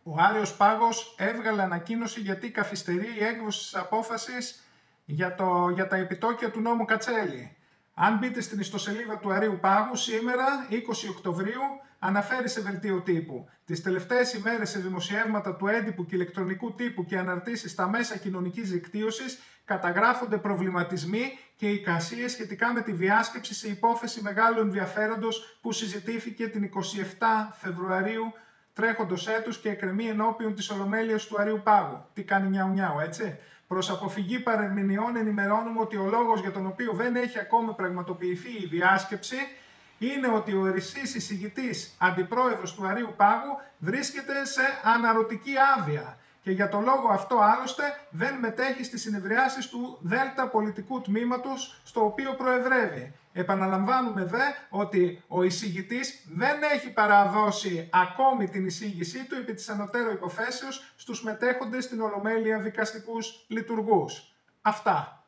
Ο Άριος Πάγος έβγαλε ανακοίνωση γιατί καθυστερεί η έκδοση της απόφασης για τα επιτόκια του νόμου Κατσέλη. Αν μπείτε στην ιστοσελίδα του Αρείου Πάγου, σήμερα, 20 Οκτωβρίου, αναφέρει σε δελτίο τύπου. Τις τελευταίες ημέρες σε δημοσιεύματα του έντυπου και ηλεκτρονικού τύπου και αναρτήσεις στα μέσα κοινωνικής δικτύωσης καταγράφονται προβληματισμοί και εικασίες σχετικά με τη διάσκεψη σε υπόθεση μεγάλου ενδιαφέροντος που συζητήθηκε την 27 Φεβρουαρίου τρέχοντος έτους και εκκρεμεί ενώπιον της Ολομέλειας του Αρείου Πάγου. Τι κάνει νιάου, έτσι. Προς αποφυγή παρεμηνιών ενημερώνουμε ότι ο λόγος για τον οποίο δεν έχει ακόμη πραγματοποιηθεί η διάσκεψη είναι ότι ο ερησής εισηγητής αντιπρόεδρος του Αρείου Πάγου βρίσκεται σε αναρωτική άδεια και για τον λόγο αυτό άλλωστε δεν μετέχει στις συνεδριάσεις του ΔΕΛΤΑ πολιτικού τμήματος στο οποίο προεδρεύει. Επαναλαμβάνουμε δε ότι ο εισηγητής δεν έχει παραδώσει ακόμη την εισήγησή του επί της ανωτέρω υποθέσεως στους μετέχοντες στην Ολομέλεια δικαστικούς λειτουργούς. Αυτά.